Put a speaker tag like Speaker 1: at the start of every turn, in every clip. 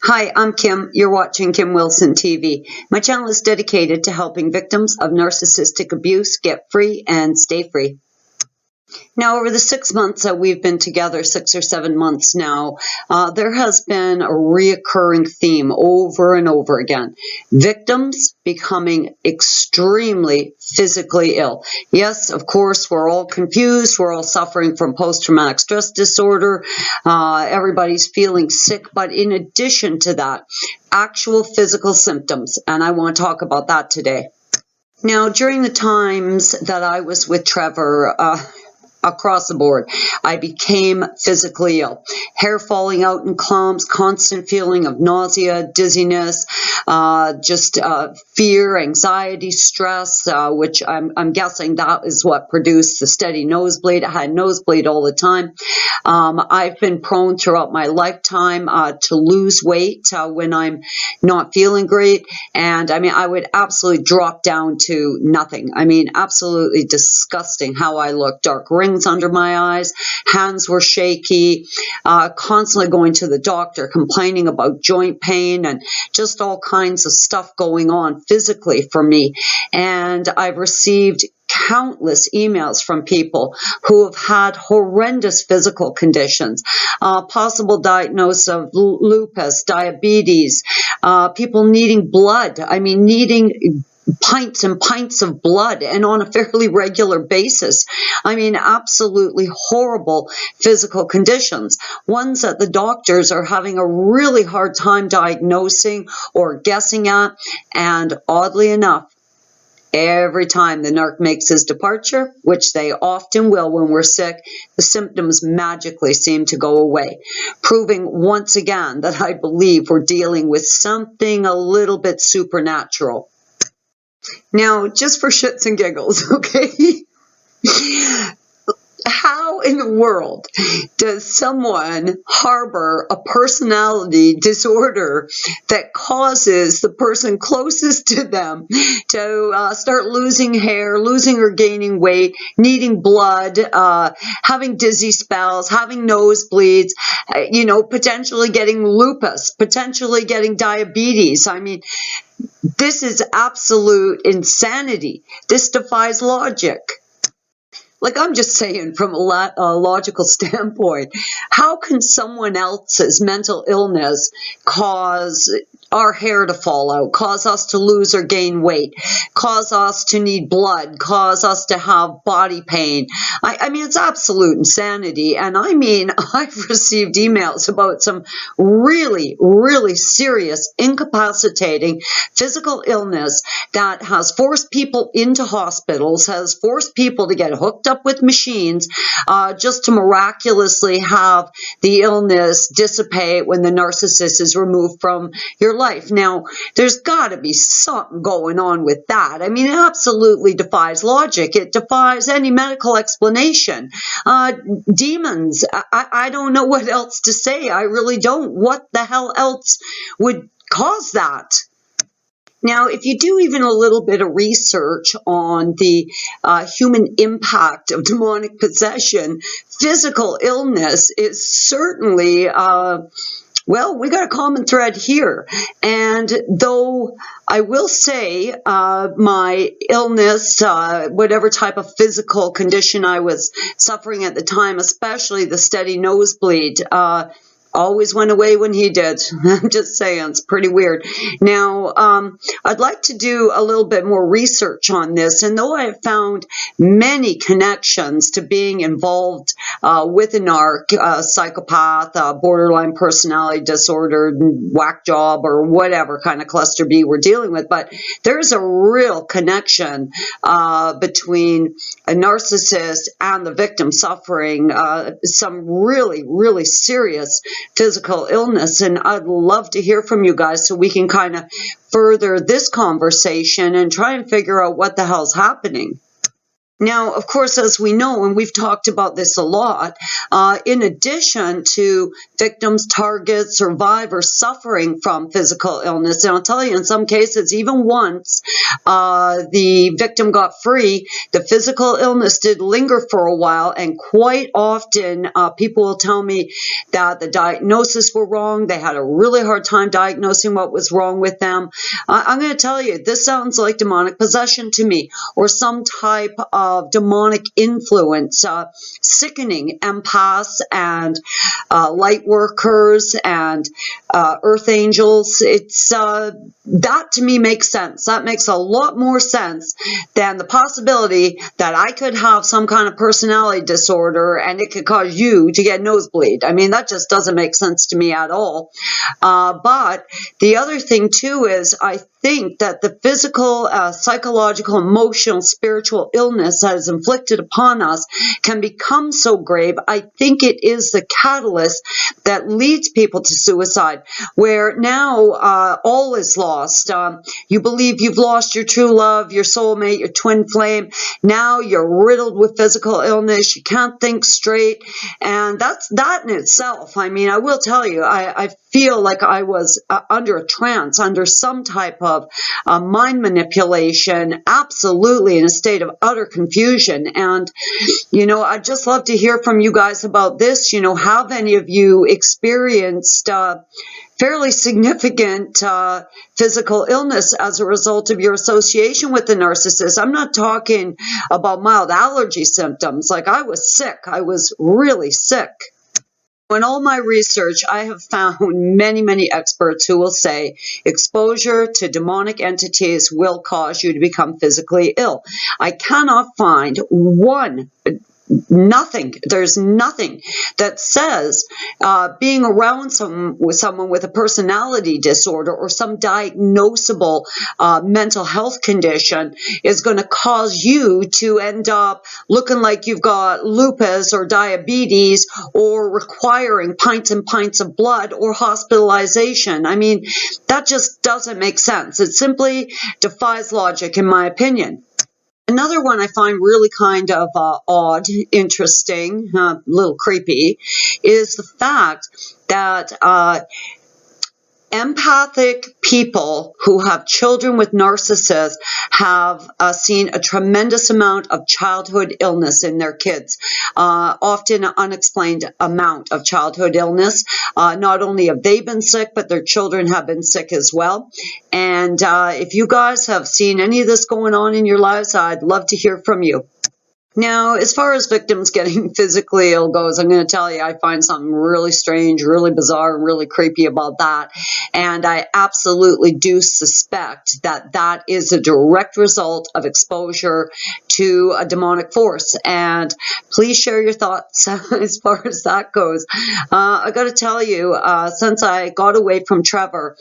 Speaker 1: Hi, I'm Kim. You're watching Kim Wilson TV. My channel is dedicated to helping victims of narcissistic abuse get free and stay free. Now, over the 6 months that we've been together, 6 or 7 months now, there has been a reoccurring theme over and over again. Victims becoming extremely physically ill. Yes, of course, we're all confused. We're all suffering from post-traumatic stress disorder. Everybody's feeling sick. But in addition to that, actual physical symptoms. And I want to talk about that today. Now, during the times that I was with Trevor, across the board, I became physically ill. Hair falling out in clumps, constant feeling of nausea, dizziness, fear, anxiety, stress, which I'm guessing that is what produced the steady nosebleed. I had nosebleed all the time. I've been prone throughout my lifetime to lose weight when I'm not feeling great. And I mean, I would absolutely drop down to nothing. I mean, absolutely disgusting how I look. Dark rings under my eyes, hands were shaky, constantly going to the doctor, complaining about joint pain and just all kinds of stuff going on physically for me. And I've received countless emails from people who have had horrendous physical conditions, possible diagnosis of lupus, diabetes, people needing blood. I mean, needing pints and pints of blood and on a fairly regular basis. I mean, absolutely horrible physical conditions, ones that the doctors are having a really hard time diagnosing or guessing at. And oddly enough, every time the narc makes his departure, which they often will when we're sick, the symptoms magically seem to go away, proving once again that I believe we're dealing with something a little bit supernatural. Now, just for shits and giggles, okay? How in the world does someone harbor a personality disorder that causes the person closest to them to start losing hair, losing or gaining weight, needing blood, having dizzy spells, having nosebleeds, potentially getting lupus, potentially getting diabetes? I mean, this is absolute insanity. This defies logic. Like, I'm just saying, from a logical standpoint, how can someone else's mental illness cause our hair to fall out, cause us to lose or gain weight, cause us to need blood, cause us to have body pain? I mean, it's absolute insanity. And I mean, I've received emails about some really, really serious, incapacitating physical illness that has forced people into hospitals, has forced people to get hooked up with machines just to miraculously have the illness dissipate when the narcissist is removed from your life. Now, there's got to be something going on with that. I mean, it absolutely defies logic. It defies any medical explanation. Demons. I don't know what else to say. I really don't. What the hell else would cause that? Now, if you do even a little bit of research on the human impact of demonic possession, physical illness is certainly, we got a common thread here. And though I will say my illness, whatever type of physical condition I was suffering at the time, especially the steady nosebleed, always went away when he did. I'm just saying, it's pretty weird. Now, I'd like to do a little bit more research on this, and though I have found many connections to being involved with a narc, psychopath, borderline personality disorder, whack job, or whatever kind of cluster B we're dealing with, but there's a real connection between a narcissist and the victim suffering some really, really serious physical illness. And I'd love to hear from you guys so we can kind of further this conversation and try and figure out what the hell's happening. Now, of course, as we know, and we've talked about this a lot, in addition to victims, targets, survivors suffering from physical illness, and I'll tell you, in some cases, even once the victim got free, the physical illness did linger for a while, and quite often people will tell me that the diagnosis were wrong. They had a really hard time diagnosing what was wrong with them. I'm going to tell you, this sounds like demonic possession to me, or some type of demonic influence. Sickening empaths and light workers and earth angels. It's that to me makes sense. That makes a lot more sense than the possibility that I could have some kind of personality disorder and it could cause you to get nosebleed. I mean, that just doesn't make sense to me at all. But the other thing too is I think that the physical, psychological, emotional, spiritual illness that is inflicted upon us can become so grave. I think it is the catalyst that leads people to suicide, where now all is lost. You believe you've lost your true love, your soulmate, your twin flame. Now you're riddled with physical illness. You can't think straight. And that's that in itself. I mean, I will tell you, I feel like I was under a trance, under some type of mind manipulation, absolutely in a state of utter confusion. And, you know, I'd just love to hear from you guys about this. You know, have any of you experienced fairly significant physical illness as a result of your association with the narcissist? I'm not talking about mild allergy symptoms. Like, I was sick. I was really sick. In all my research, I have found many experts who will say exposure to demonic entities will cause you to become physically ill. I cannot find nothing. There's nothing that says being around someone with a personality disorder or some diagnosable mental health condition is going to cause you to end up looking like you've got lupus or diabetes or requiring pints and pints of blood or hospitalization. I mean, that just doesn't make sense. It simply defies logic, in my opinion. Another one I find really kind of odd, interesting, a little creepy, is the fact that empathic people who have children with narcissists have seen a tremendous amount of childhood illness in their kids, often an unexplained amount of childhood illness. Not only have they been sick, but their children have been sick as well. And if you guys have seen any of this going on in your lives, I'd love to hear from you. Now, as far as victims getting physically ill goes, I'm going to tell you, I find something really strange, really bizarre, and really creepy about that. And I absolutely do suspect that that is a direct result of exposure to a demonic force. And please share your thoughts as far as that goes. I got to tell you, since I got away from Trevor,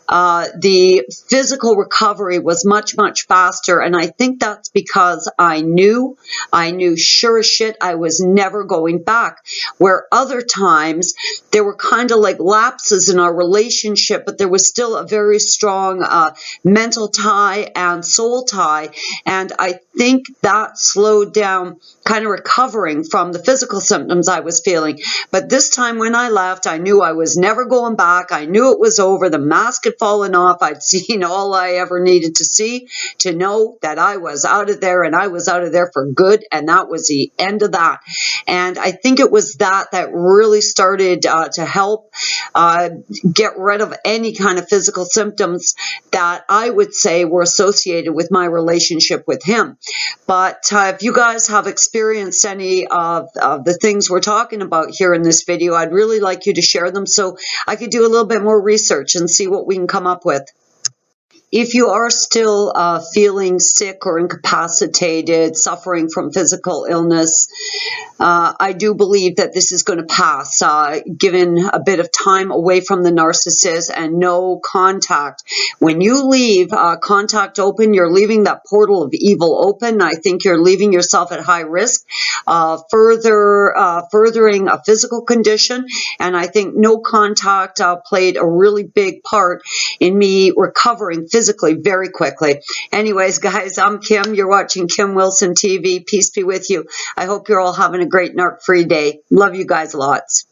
Speaker 1: the physical recovery was much faster. And I think that's because I knew sure as shit I was never going back. Where other times there were kind of like lapses in our relationship, but there was still a very strong mental tie and soul tie. And I think that slowed down kind of recovering from the physical symptoms I was feeling. But this time when I left, I knew I was never going back. I knew it was over. The mask had fallen off. I'd seen all I ever needed to see to know that I was out of there, and I was out of there for good. And that was the end of that. And I think it was that really started to help get rid of any kind of physical symptoms that I would say were associated with my relationship with him. But if you guys have experienced any of the things we're talking about here in this video, I'd really like you to share them so I could do a little bit more research and see what we can come up with. If you are still feeling sick or incapacitated, suffering from physical illness, I do believe that this is going to pass, given a bit of time away from the narcissist and no contact When you leave contact open, you're leaving that portal of evil open. I think you're leaving yourself at high risk, furthering a physical condition. And I think no contact played a really big part in me recovering physically very quickly. Anyways, guys, I'm Kim. You're watching Kim Wilson TV. Peace be with you. I hope you're all having a great narc-free day. Love you guys lots.